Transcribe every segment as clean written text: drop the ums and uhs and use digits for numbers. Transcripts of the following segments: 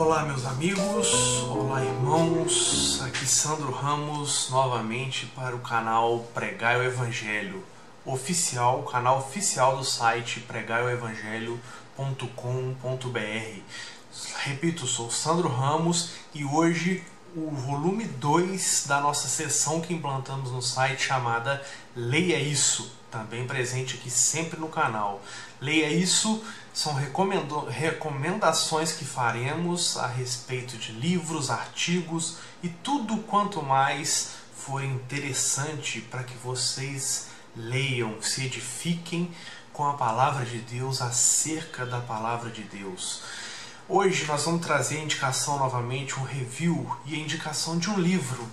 Olá meus amigos, olá irmãos, aqui Sandro Ramos novamente para o canal Pregai o Evangelho oficial, o canal oficial do site pregaioevangelho.com.br. Repito, sou Sandro Ramos e hoje o volume 2 da nossa sessão que implantamos no site chamada Leia Isso, também presente aqui sempre no canal. Leia Isso são recomendações que faremos a respeito de livros, artigos e tudo quanto mais for interessante para que vocês leiam, se edifiquem com a palavra de Deus, acerca da palavra de Deus. Hoje nós vamos trazer a indicação novamente, um review e a indicação de um livro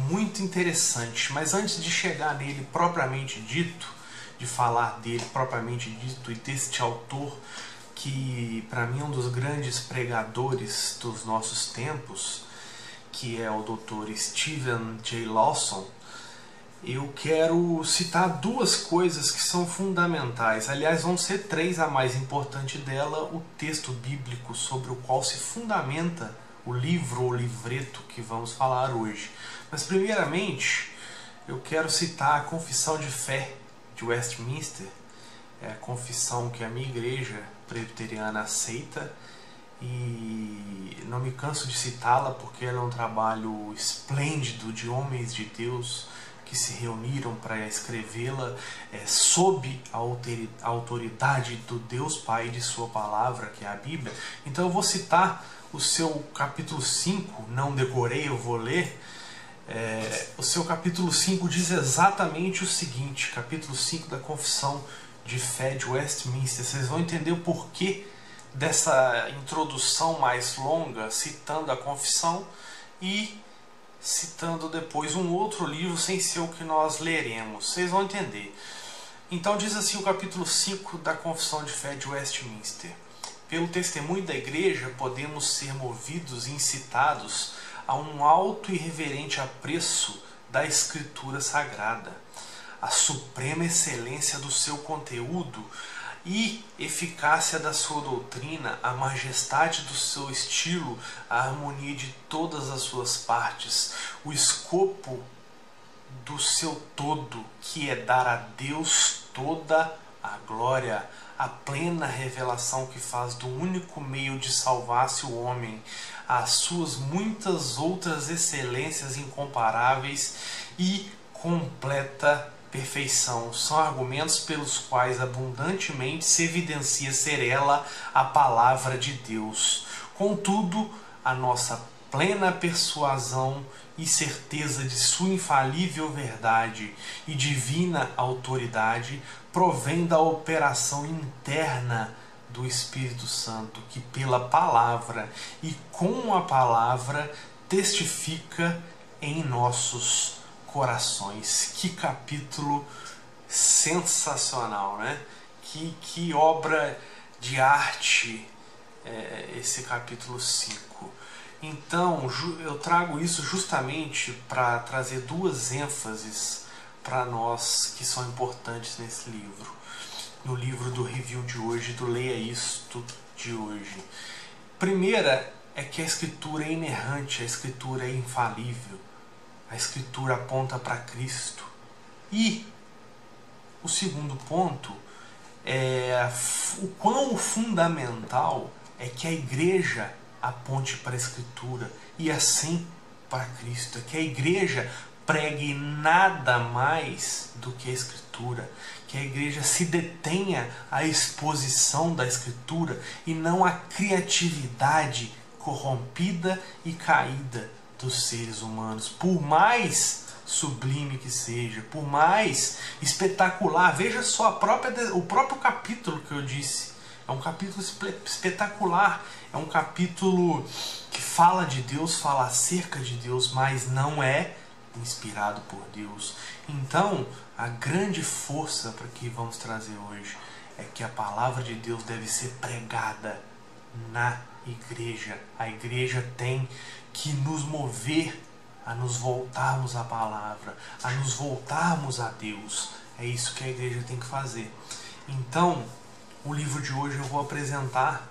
muito interessante. Mas antes de chegar nele propriamente dito, de falar dele propriamente dito e deste autor que para mim é um dos grandes pregadores dos nossos tempos, que é o Dr. Steven J. Lawson, eu quero citar duas coisas que são fundamentais. Aliás, vão ser três. A mais importante dela, o texto bíblico sobre o qual se fundamenta o livro ou livreto que vamos falar hoje. Mas primeiramente, eu quero citar a Confissão de Fé de Westminster. É a confissão que a minha igreja presbiteriana aceita e não me canso de citá-la porque ela é um trabalho esplêndido de homens de Deus que se reuniram para escrevê-la sob a autoridade do Deus Pai de sua palavra, que é a Bíblia. Então eu vou citar o seu capítulo 5, não decorei, eu vou ler. O seu capítulo 5 diz exatamente o seguinte, capítulo 5 da Confissão de Fé de Westminster. Vocês vão entender o porquê dessa introdução mais longa, citando a confissão e citando depois um outro livro sem ser o que nós leremos. Vocês vão entender. Então diz assim o capítulo 5 da Confissão de Fé de Westminster. Pelo testemunho da igreja podemos ser movidos e incitados a um alto e reverente apreço da Escritura Sagrada, a suprema excelência do seu conteúdo e eficácia da sua doutrina, a majestade do seu estilo, a harmonia de todas as suas partes, o escopo do seu todo, que é dar a Deus toda a glória, a plena revelação que faz do único meio de salvar-se o homem, as suas muitas outras excelências incomparáveis e completa perfeição. São argumentos pelos quais abundantemente se evidencia ser ela a palavra de Deus. Contudo, a nossa plena persuasão e certeza de sua infalível verdade e divina autoridade provém da operação interna do Espírito Santo, que pela palavra e com a palavra testifica em nossos corações. Que capítulo sensacional, né? Que obra de arte esse capítulo 5. Então, eu trago isso justamente para trazer duas ênfases para nós que são importantes nesse livro. No livro do review de hoje, do Leia Isto de hoje. Primeira é que a Escritura é inerrante, a Escritura é infalível. A Escritura aponta para Cristo. E o segundo ponto é o quão fundamental é que a igreja aponte para a Escritura e assim para Cristo. É que a igreja pregue nada mais do que a Escritura. Que a igreja se detenha à exposição da Escritura e não à criatividade corrompida e caída dos seres humanos, por mais sublime que seja, por mais espetacular. Veja só o próprio capítulo que eu disse. É um capítulo espetacular, é um capítulo que fala de Deus, fala acerca de Deus, mas não é inspirado por Deus. Então, a grande força para que vamos trazer hoje é que a palavra de Deus deve ser pregada na igreja. A igreja tem que nos mover a nos voltarmos à palavra, a nos voltarmos a Deus. É isso que a igreja tem que fazer. Então, o livro de hoje eu vou apresentar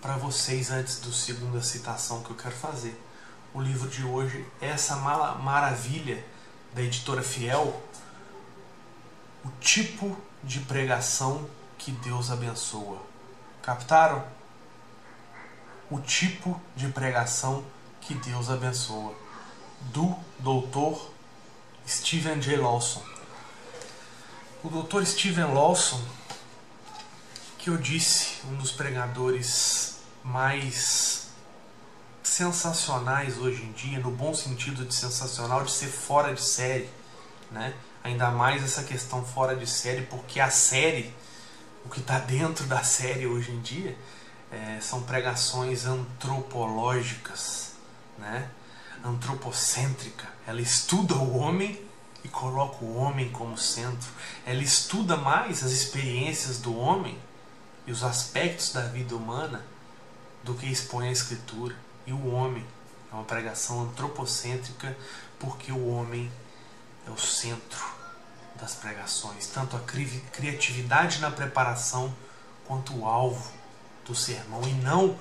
para vocês antes da segunda citação que eu quero fazer. O livro de hoje é essa maravilha da editora Fiel, o tipo de pregação que Deus abençoa. Captaram? O tipo de pregação que Deus abençoa. Do Dr. Steven J. Lawson. O Dr. Steven Lawson, que eu disse, um dos pregadores mais sensacionais hoje em dia, no bom sentido de sensacional, de ser fora de série, né? Ainda mais essa questão fora de série, porque a série, o que está dentro da série hoje em dia, são pregações antropológicas, né? Antropocêntrica. Ela estuda o homem e coloca o homem como centro. Ela estuda mais as experiências do homem e os aspectos da vida humana do que expõe a Escritura. E o homem é uma pregação antropocêntrica, porque o homem é o centro das pregações, tanto a criatividade na preparação quanto o alvo do sermão, e não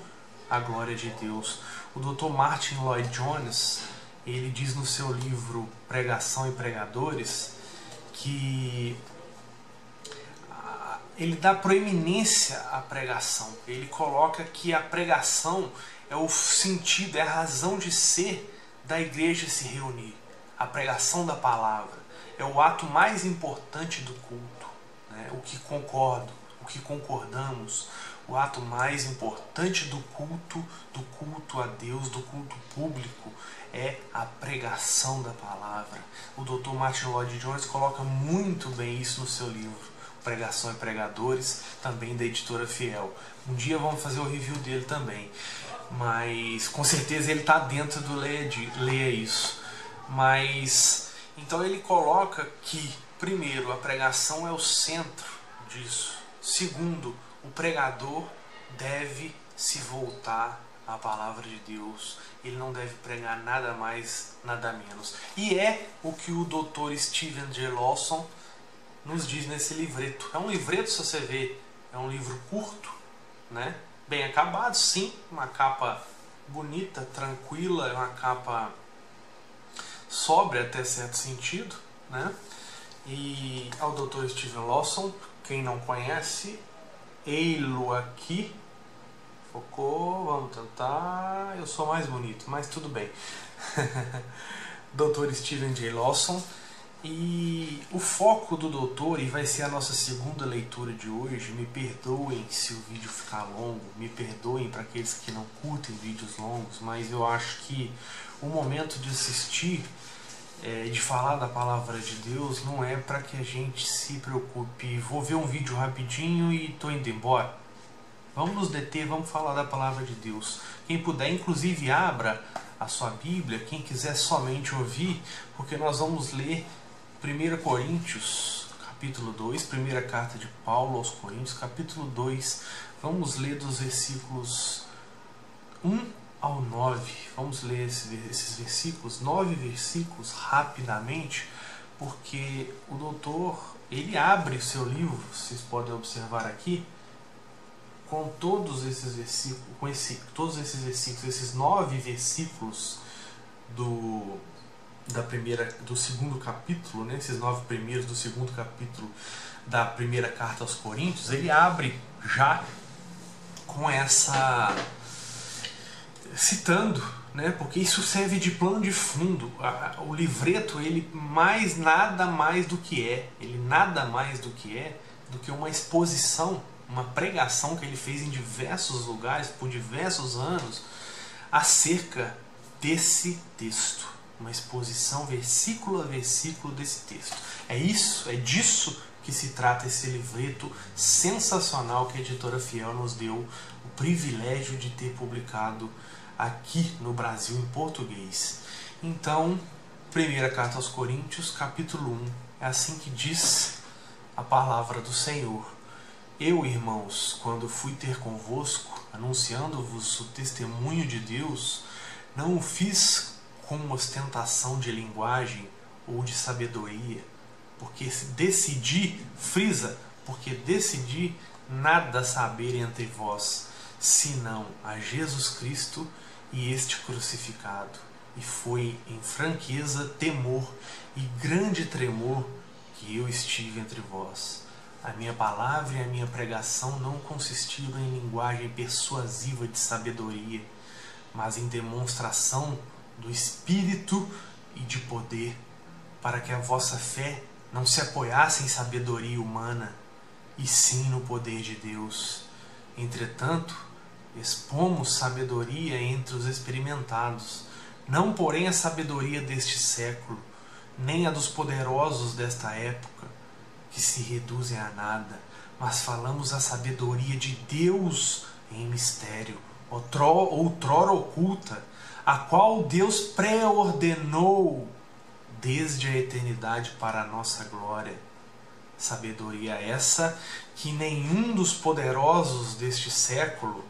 a glória de Deus. O Dr. Martin Lloyd-Jones, ele diz no seu livro Pregação e Pregadores que ele dá proeminência à pregação. Ele coloca que a pregação é o sentido, é a razão de ser da igreja se reunir. A pregação da palavra é o ato mais importante do culto, né? O que concordamos, o ato mais importante do culto a Deus, do culto público, é a pregação da palavra. O Dr. Martin Lloyd-Jones coloca muito bem isso no seu livro Pregação e Pregadores, também da editora Fiel. Um dia vamos fazer o review dele também, mas com certeza ele está dentro do Leia Isso. Mas então ele coloca que, primeiro, a pregação é o centro disso. Segundo, o pregador deve se voltar à palavra de Deus. Ele não deve pregar nada mais, nada menos. E é o que o Dr. Steven J. Lawson nos diz nesse livreto. É um livreto, se você ver, é um livro curto, né? Bem acabado, sim, uma capa bonita, tranquila, é uma capa sóbria até certo sentido, né? E ao Dr. Steven Lawson, quem não conhece, ei-lo aqui. Focou, vamos tentar. Eu sou mais bonito, mas tudo bem. Dr. Steven J. Lawson. E o foco do doutor, e vai ser a nossa segunda leitura de hoje, me perdoem se o vídeo ficar longo, me perdoem para aqueles que não curtem vídeos longos, mas eu acho que o momento de assistir, de falar da palavra de Deus, não é para que a gente se preocupe, vou ver um vídeo rapidinho e estou indo embora. Vamos nos deter, vamos falar da palavra de Deus. Quem puder, inclusive, abra a sua Bíblia, quem quiser somente ouvir, porque nós vamos ler 1 Coríntios, capítulo 2, primeira carta de Paulo aos Coríntios, capítulo 2, vamos ler dos versículos 1 ao 9, vamos ler esses versículos, 9 versículos, rapidamente, porque o doutor, ele abre o seu livro, vocês podem observar aqui, com todos esses versículos, esses 9 versículos do segundo capítulo, né, esses 9 primeiros do segundo capítulo da primeira carta aos Coríntios, ele abre já com essa citando, né, porque isso serve de plano de fundo. O livreto, ele nada mais do que uma exposição, uma pregação que ele fez em diversos lugares por diversos anos acerca desse texto. Uma exposição versículo a versículo desse texto. É disso que se trata esse livreto sensacional que a editora Fiel nos deu o privilégio de ter publicado aqui no Brasil em português. Então, primeira carta aos Coríntios, capítulo 1, é assim que diz a palavra do Senhor. Eu, irmãos, quando fui ter convosco, anunciando-vos o testemunho de Deus, não o fiz com ostentação de linguagem ou de sabedoria, porque decidi nada saber entre vós, senão a Jesus Cristo e este crucificado. E foi em franqueza, temor e grande tremor que eu estive entre vós. A minha palavra e a minha pregação não consistiram em linguagem persuasiva de sabedoria, mas em demonstração do Espírito e de poder, para que a vossa fé não se apoiasse em sabedoria humana, e sim no poder de Deus. Entretanto, expomos sabedoria entre os experimentados, não porém a sabedoria deste século, nem a dos poderosos desta época, que se reduzem a nada, mas falamos a sabedoria de Deus em mistério, outrora oculta, a qual Deus pré-ordenou desde a eternidade para a nossa glória. Sabedoria essa que nenhum dos poderosos deste século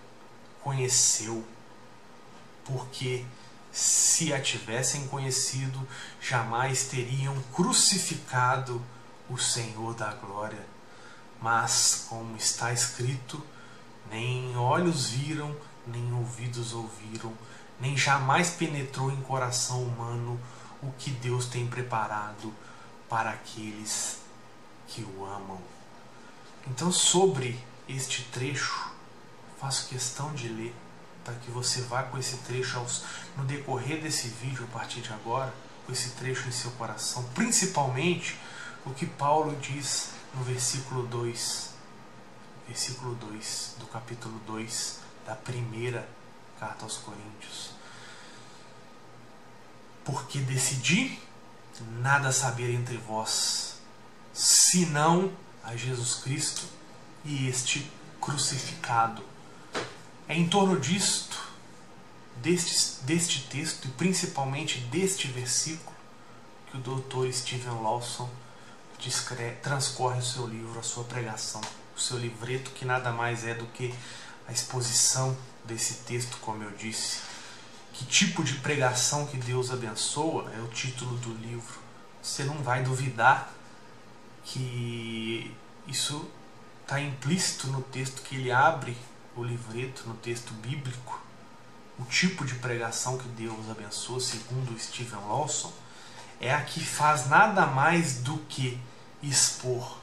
conheceu, porque se a tivessem conhecido, jamais teriam crucificado o Senhor da glória. Mas, como está escrito, nem olhos viram, nem ouvidos ouviram, nem jamais penetrou em coração humano o que Deus tem preparado para aqueles que o amam. Então, sobre este trecho, faço questão de ler, para que você vá com esse trecho no decorrer desse vídeo, a partir de agora, com esse trecho em seu coração, principalmente o que Paulo diz no versículo 2 do capítulo 2 da primeira carta aos Coríntios. Porque decidi nada saber entre vós, senão a Jesus Cristo e este crucificado. É em torno deste texto e principalmente deste versículo que o Dr. Steven Lawson transcorre o seu livro, a sua pregação, o seu livreto, que nada mais é do que a exposição desse texto, como eu disse. Que tipo de pregação que Deus abençoa é o título do livro. Você não vai duvidar que isso está implícito no texto que ele abre o livreto, no texto bíblico. O tipo de pregação que Deus abençoa, segundo Steven Lawson, é a que faz nada mais do que expor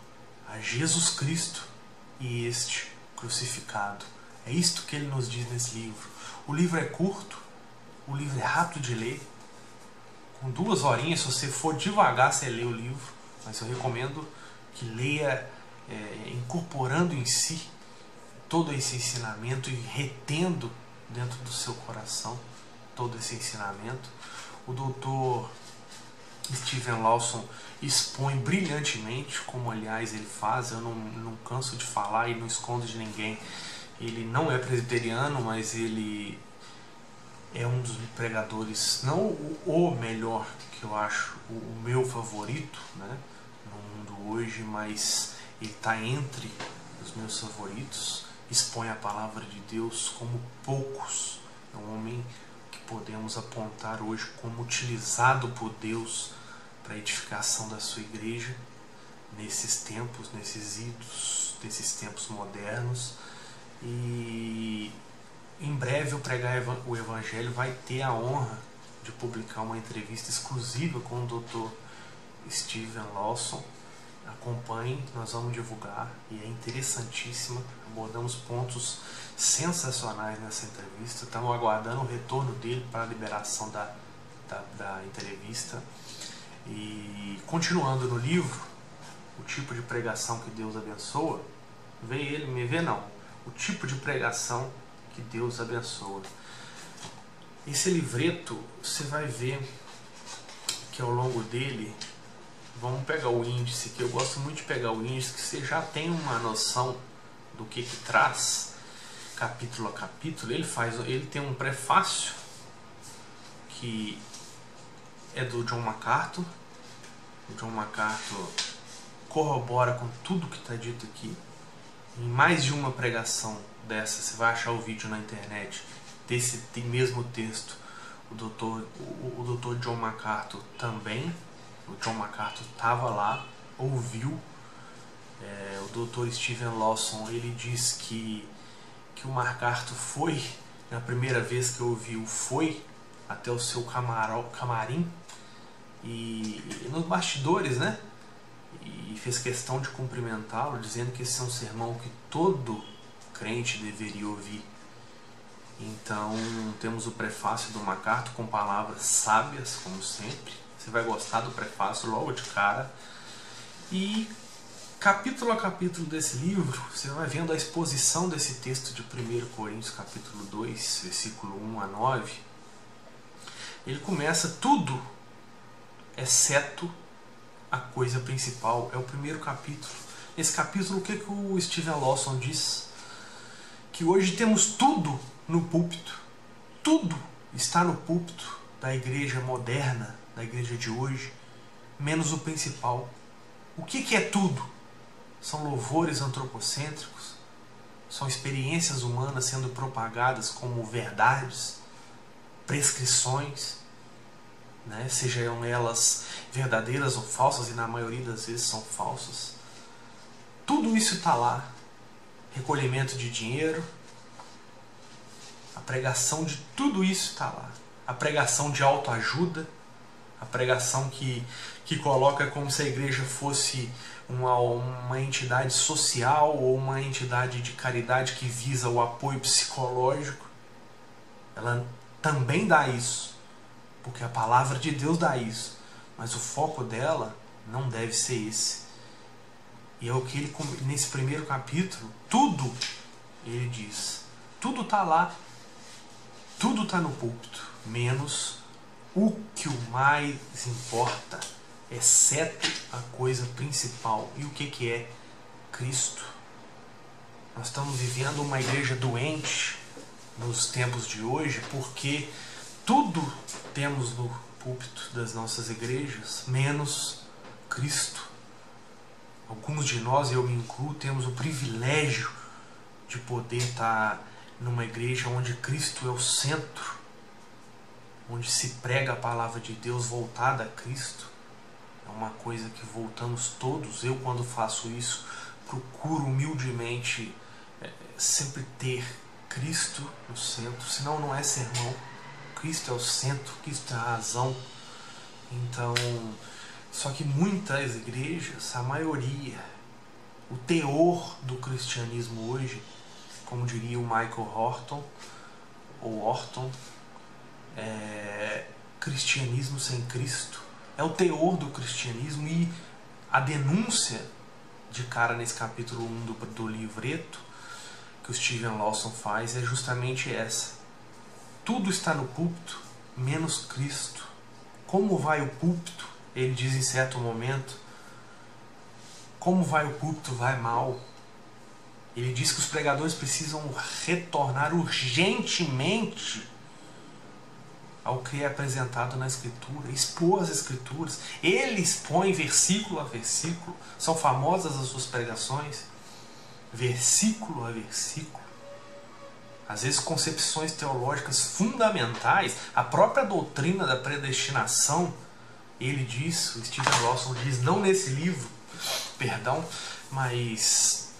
a Jesus Cristo e este crucificado. É isto que ele nos diz nesse livro. O livro é curto, o livro é rápido de ler. Com 2 horinhas, se você for devagar, você lê o livro, mas eu recomendo que leia incorporando em si todo esse ensinamento e retendo dentro do seu coração todo esse ensinamento. O Dr. Steven Lawson expõe brilhantemente, como aliás ele faz, eu não canso de falar e não escondo de ninguém. Ele não é presbiteriano, mas ele é um dos pregadores, não o melhor, que eu acho o meu favorito, né, no mundo hoje, mas ele está entre os meus favoritos. Expõe a palavra de Deus como poucos. É um homem que podemos apontar hoje como utilizado por Deus para a edificação da sua igreja nesses tempos, nesses tempos modernos. E em breve o Pregar o Evangelho vai ter a honra de publicar uma entrevista exclusiva com o Dr. Steven Lawson. Acompanhe, nós vamos divulgar, e é interessantíssima. Abordamos pontos sensacionais nessa entrevista. Estamos aguardando o retorno dele para a liberação da entrevista. E continuando no livro, o tipo de pregação que Deus abençoa, o tipo de pregação que Deus abençoa. Esse livreto, você vai ver que ao longo dele, vamos pegar o índice, que eu gosto muito de pegar o índice, que você já tem uma noção do que traz, capítulo a capítulo. Ele tem um prefácio que é do John MacArthur. O John MacArthur corrobora com tudo que está dito aqui. Em mais de uma pregação dessa, você vai achar o vídeo na internet desse mesmo texto. O Dr. John MacArthur também. O John MacArthur estava lá, ouviu. O Dr. Steven Lawson, ele diz que que o MacArthur foi, na primeira vez que eu ouvi, foi até o seu camarim e nos bastidores, né? E fez questão de cumprimentá-lo, dizendo que esse é um sermão que todo crente deveria ouvir. Então, temos o prefácio do MacArthur com palavras sábias, como sempre. Você vai gostar do prefácio logo de cara. E capítulo a capítulo desse livro, você vai vendo a exposição desse texto de 1 Coríntios, capítulo 2, versículo 1 a 9. Ele começa tudo, exceto a coisa principal. É o primeiro capítulo. Nesse capítulo, o que o Steven Lawson diz? Que hoje temos tudo no púlpito. Tudo está no púlpito da igreja moderna, da igreja de hoje, menos o principal. O que é tudo? São louvores antropocêntricos, são experiências humanas sendo propagadas como verdades, prescrições, né? Sejam elas verdadeiras ou falsas, e na maioria das vezes são falsas. Tudo isso está lá. Recolhimento de dinheiro, a pregação de tudo isso está lá. A pregação de autoajuda, a pregação que coloca como se a igreja fosse uma entidade social ou uma entidade de caridade que visa o apoio psicológico. Ela também dá isso, porque a palavra de Deus dá isso, mas o foco dela não deve ser esse. E é o que ele, nesse primeiro capítulo, tudo, ele diz, tudo está lá, tudo está no púlpito, menos o que o mais importa, exceto a coisa principal. E o que é? Cristo. Nós estamos vivendo uma igreja doente nos tempos de hoje, porque tudo temos no púlpito das nossas igrejas, menos Cristo. Alguns de nós, eu me incluo, temos o privilégio de poder estar numa igreja onde Cristo é o centro, onde se prega a palavra de Deus voltada a Cristo. É uma coisa que voltamos todos. Eu, quando faço isso, procuro humildemente sempre ter Cristo no centro, senão não é sermão. Cristo é o centro, Cristo é a razão. Então, só que muitas igrejas, a maioria, o teor do cristianismo hoje, como diria o Michael Horton, ou Orton, cristianismo sem Cristo. É o teor do cristianismo, e a denúncia de cara nesse capítulo 1 do livreto que o Steven Lawson faz é justamente essa. Tudo está no púlpito, menos Cristo. Como vai o púlpito? Ele diz em certo momento, como vai o púlpito? Vai mal. Ele diz que os pregadores precisam retornar urgentemente ao que é apresentado na Escritura, expor as Escrituras. Ele expõe versículo a versículo, são famosas as suas pregações, versículo a versículo. Às vezes concepções teológicas fundamentais, a própria doutrina da predestinação, ele diz, o Steven Lawson diz, não nesse livro, perdão, mas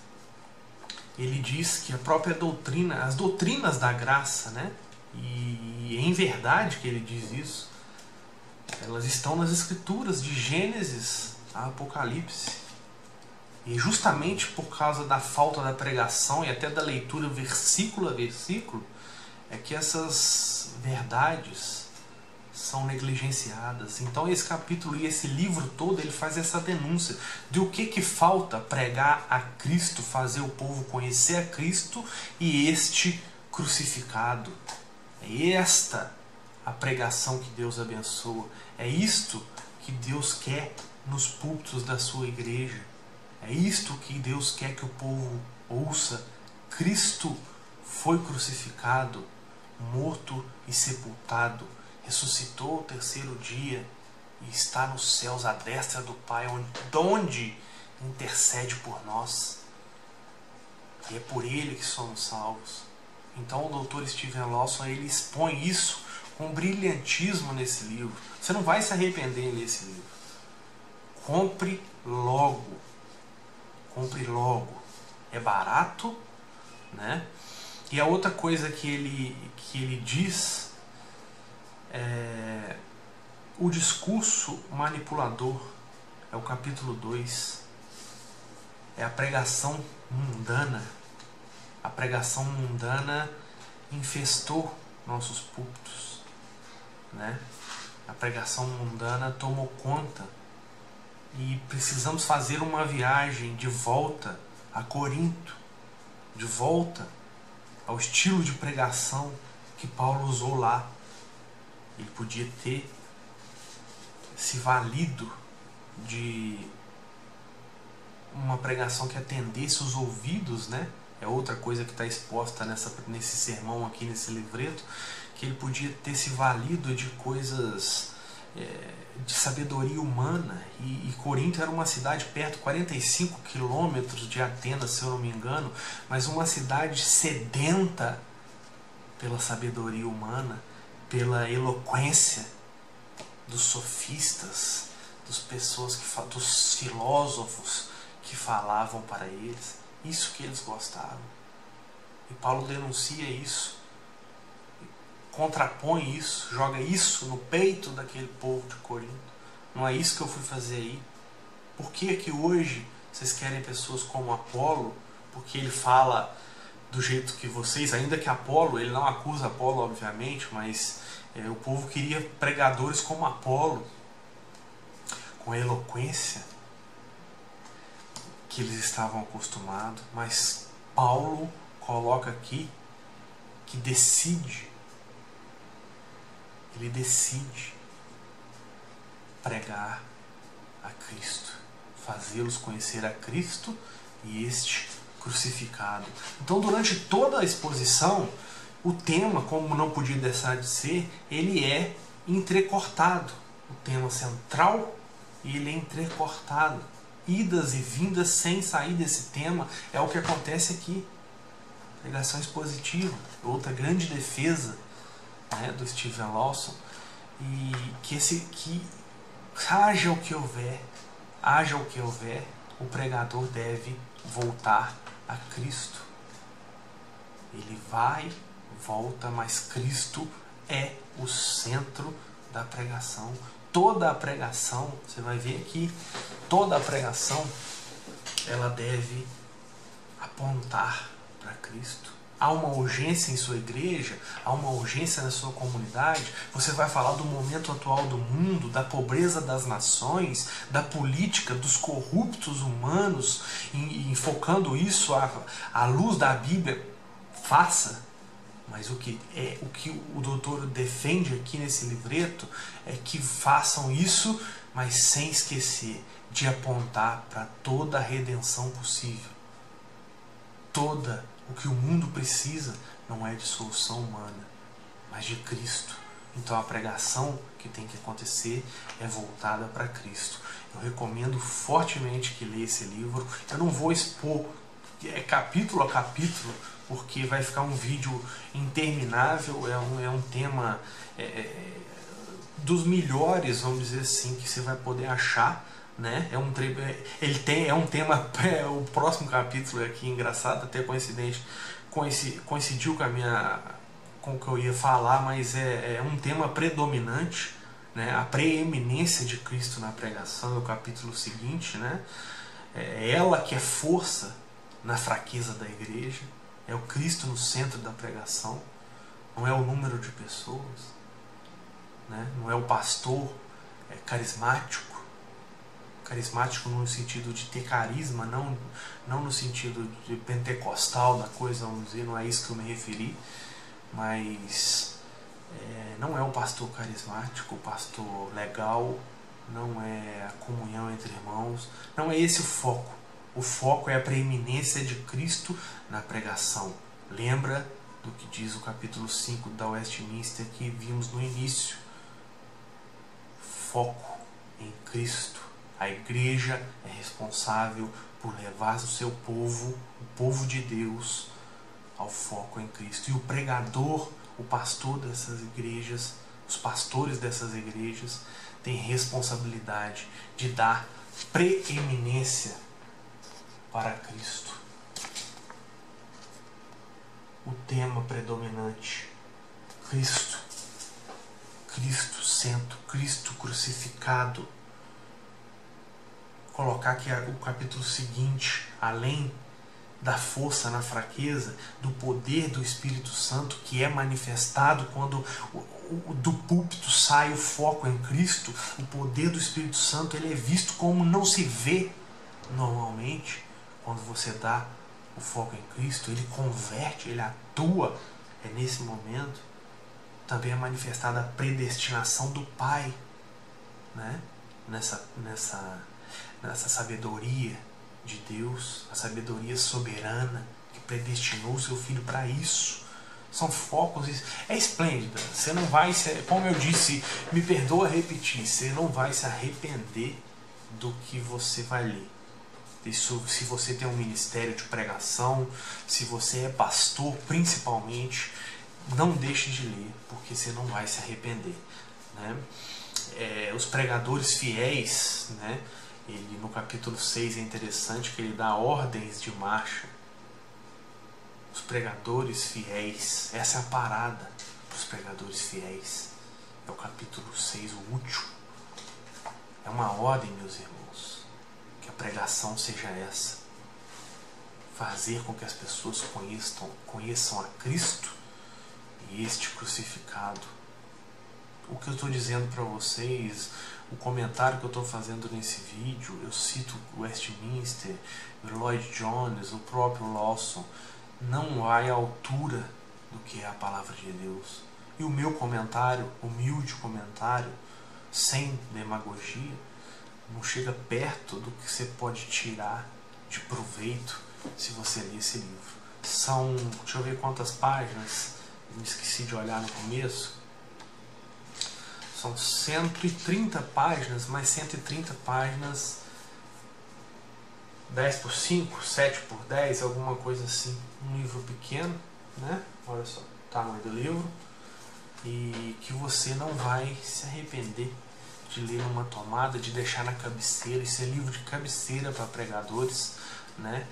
ele diz que a própria doutrina, as doutrinas da graça, né? E em verdade que ele diz isso, elas estão nas Escrituras, de Gênesis a Apocalipse. E justamente por causa da falta da pregação e até da leitura versículo a versículo, é que essas verdades são negligenciadas. Então esse capítulo e esse livro todo, ele faz essa denúncia de o que falta: pregar a Cristo, fazer o povo conhecer a Cristo e este crucificado. É esta a pregação que Deus abençoa. É isto que Deus quer nos púlpitos da sua igreja. É isto que Deus quer que o povo ouça. Cristo foi crucificado, morto e sepultado, ressuscitou ao terceiro dia e está nos céus à destra do Pai, onde intercede por nós. E é por Ele que somos salvos. Então o Dr. Steven Lawson, ele expõe isso com brilhantismo nesse livro. Você não vai se arrepender nesse livro. Compre logo. Compre logo. É barato, né? E a outra coisa que ele diz é o discurso manipulador, é o capítulo 2, é a pregação mundana. A pregação mundana infestou nossos púlpitos, né? A pregação mundana tomou conta e precisamos fazer uma viagem de volta a Corinto, de volta ao estilo de pregação que Paulo usou lá. Ele podia ter se valido de uma pregação que atendesse os ouvidos, né? É outra coisa que está exposta nesse sermão aqui, nesse livreto, que ele podia ter se valido de coisas de sabedoria humana. E Corinto era uma cidade perto, 45 quilômetros de Atenas, se eu não me engano, mas uma cidade sedenta pela sabedoria humana, pela eloquência dos sofistas, dos filósofos que falavam para eles. Isso que eles gostavam. E Paulo denuncia isso, contrapõe isso, joga isso no peito daquele povo de Corinto. Não é isso que eu fui fazer aí. Por que que hoje vocês querem pessoas como Apolo? Porque ele fala do jeito que vocês, ainda que Apolo, ele não acusa Apolo, obviamente, mas o povo queria pregadores como Apolo, com a eloquência que eles estavam acostumados. Mas Paulo coloca aqui que ele decide pregar a Cristo, fazê-los conhecer a Cristo e este crucificado. Então, durante toda a exposição, o tema, como não podia deixar de ser, ele é entrecortado. O tema central, ele é entrecortado. Idas e vindas sem sair desse tema é o que acontece aqui. Pregação expositiva, outra grande defesa, né, do Steven Lawson. E que haja o que houver, o pregador deve voltar a Cristo. Ele vai, volta, mas Cristo é o centro da pregação. Toda a pregação, você vai ver aqui, toda a pregação, ela deve apontar para Cristo. Há uma urgência em sua igreja, há uma urgência na sua comunidade. Você vai falar do momento atual do mundo, da pobreza das nações, da política, dos corruptos humanos, enfocando isso à luz da Bíblia. Faça. Mas o que o doutor defende aqui nesse livreto é que façam isso, mas sem esquecer de apontar para toda a redenção possível. O que o mundo precisa não é de solução humana, mas de Cristo. Então a pregação que tem que acontecer é voltada para Cristo. Eu recomendo fortemente que leia esse livro. Eu não vou expor capítulo a capítulo, porque vai ficar um vídeo interminável. É um tema dos melhores, vamos dizer assim, que você vai poder achar, né? É um tema, o próximo capítulo aqui, engraçado, até coincidiu com o que eu ia falar, mas é um tema predominante, né? A preeminência de Cristo na pregação é o capítulo seguinte, né? É ela que é força na fraqueza da igreja. É o Cristo no centro da pregação, não é o número de pessoas, né? Não é o pastor carismático no sentido de ter carisma, não no sentido de pentecostal da coisa, vamos dizer, não é isso que eu me referi, mas não é o pastor carismático, o pastor legal, não é a comunhão entre irmãos, não é esse o foco. O foco é a preeminência de Cristo na pregação. Lembra do que diz o capítulo 5 da Westminster que vimos no início. Foco em Cristo. A igreja é responsável por levar o seu povo, o povo de Deus, ao foco em Cristo. E o pregador, o pastor dessas igrejas, os pastores dessas igrejas, têm responsabilidade de dar preeminência para Cristo. o tema predominante. Cristo. Cristo santo, Cristo crucificado. Colocar que o capítulo seguinte, além da força na fraqueza, do poder do Espírito Santo que é manifestado quando do púlpito sai o foco em Cristo, o poder do Espírito Santo ele é visto como não se vê normalmente. Quando você dá o foco em Cristo, ele converte, ele atua. É nesse momento também é manifestada a predestinação do Pai, né? Nessa sabedoria de Deus, a sabedoria soberana que predestinou o seu Filho para isso. São focos, é esplêndida. Você não vai, como eu disse, me perdoa repetir, você não vai se arrepender do que você vai ler. Isso, se você tem um ministério de pregação, se você é pastor principalmente, não deixe de ler, porque você não vai se arrepender, né? Os pregadores fiéis, né? Ele, no capítulo 6 é interessante que ele dá ordens de marcha. Os pregadores fiéis, essa é a parada para os pregadores fiéis. É o capítulo 6, o último. É uma ordem, meus irmãos, que a pregação seja essa. Fazer com que as pessoas conheçam a Cristo e este crucificado. O que eu estou dizendo para vocês, o comentário que eu estou fazendo nesse vídeo, eu cito Westminster, Lloyd Jones, o próprio Lawson, não vai à altura do que é a palavra de Deus. E o meu comentário, humilde comentário, sem demagogia, não chega perto do que você pode tirar de proveito se você ler esse livro. São, deixa eu ver quantas páginas, me esqueci de olhar no começo. São 130 páginas, mais 130 páginas, 10 por 5, 7 por 10, alguma coisa assim. Um livro pequeno, né? Olha só o tamanho do livro. E que você não vai se arrepender de ler numa tomada, de deixar na cabeceira. Esse é livro de cabeceira para pregadores, né?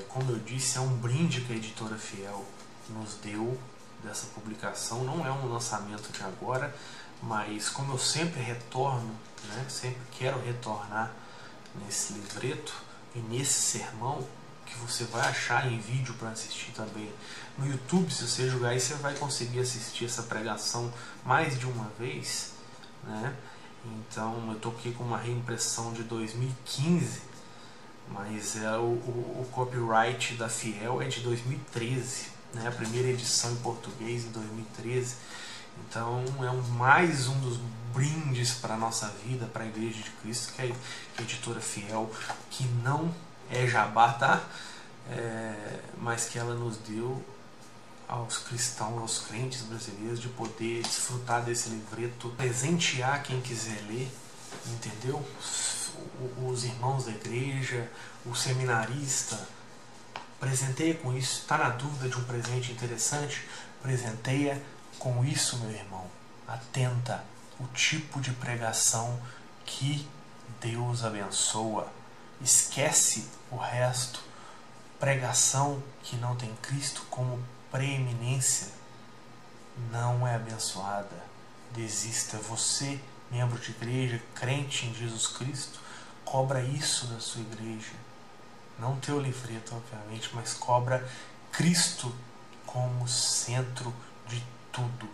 Como eu disse, é um brinde que a Editora Fiel nos deu dessa publicação. Não é um lançamento de agora, mas como eu sempre retorno, né, sempre quero retornar nesse livreto e nesse sermão, que você vai achar em vídeo para assistir também no YouTube. Se você jogar aí, você vai conseguir assistir essa pregação mais de uma vez, né? Então eu tô aqui com uma reimpressão de 2015, mas o copyright da Fiel é de 2013, né? A primeira edição em português em 2013. Então é mais um dos brindes para a nossa vida, para a Igreja de Cristo, que é a Editora Fiel, que não é jabá, tá? Mas que ela nos deu aos cristãos, aos crentes brasileiros, de poder desfrutar desse livreto, presentear quem quiser ler, entendeu? Os irmãos da igreja, o seminarista, presenteia com isso. Está na dúvida de um presente interessante? Presenteia com isso, meu irmão. Atenta o tipo de pregação que Deus abençoa. Esquece o resto. Pregação que não tem Cristo como preeminência não é abençoada. Desista. Você, membro de igreja, crente em Jesus Cristo, cobra isso da sua igreja. Não teu livreto, obviamente, mas cobra Cristo como centro de tudo.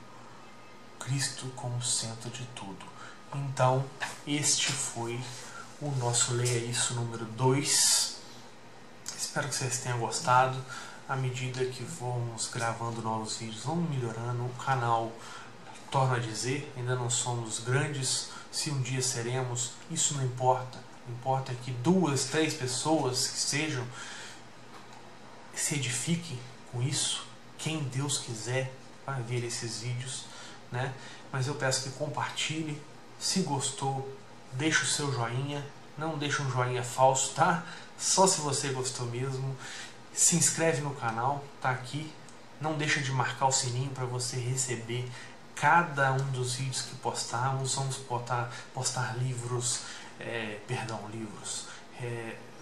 Cristo como centro de tudo. Então, este foi o nosso Leia Isso número 2. Espero que vocês tenham gostado. À medida que vamos gravando novos vídeos, vamos melhorando. O canal, torno a dizer, ainda não somos grandes. Se um dia seremos, isso não importa. Importa que 2, 3 pessoas que sejam, se edifiquem com isso. Quem Deus quiser vai ver esses vídeos, né? Mas eu peço que compartilhe. Se gostou, deixa o seu joinha. Não deixa um joinha falso, tá? Só se você gostou mesmo. Se inscreve no canal, tá aqui. Não deixa de marcar o sininho para você receber cada um dos vídeos que postarmos. Vamos postar livros,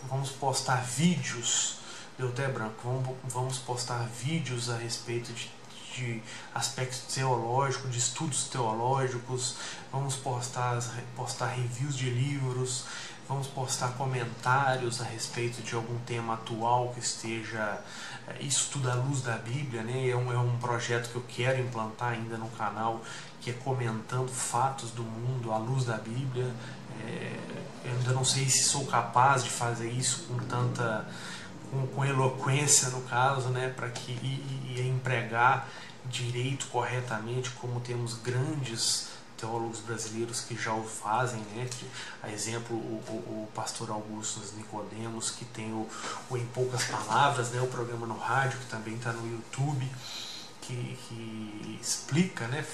vamos postar vídeos deu até branco. Vamos postar vídeos a respeito de aspectos teológicos, de estudos teológicos, vamos postar reviews de livros, vamos postar comentários a respeito de algum tema atual que esteja, isso tudo à luz da Bíblia, né? É um projeto que eu quero implantar ainda no canal, que é comentando fatos do mundo à luz da Bíblia. Eu ainda não sei se sou capaz de fazer isso com eloquência, no caso, né, para que e empregar direito corretamente, como temos grandes teólogos brasileiros que já o fazem, né? A exemplo, o pastor Augusto Nicodemos, que tem o Em Poucas Palavras, né, o programa no rádio, que também está no YouTube, que explica, né,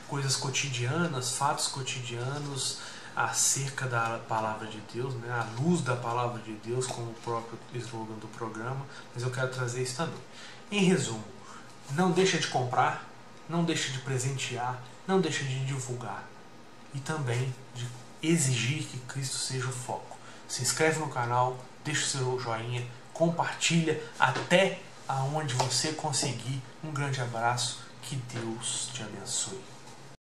coisas cotidianas, fatos cotidianos acerca da palavra de Deus, né, à luz da palavra de Deus, como o próprio slogan do programa, mas eu quero trazer isso também. Em resumo, não deixa de comprar, não deixa de presentear, não deixa de divulgar e também de exigir que Cristo seja o foco. Se inscreve no canal, deixa o seu joinha, compartilha até aonde você conseguir. Um grande abraço, que Deus te abençoe.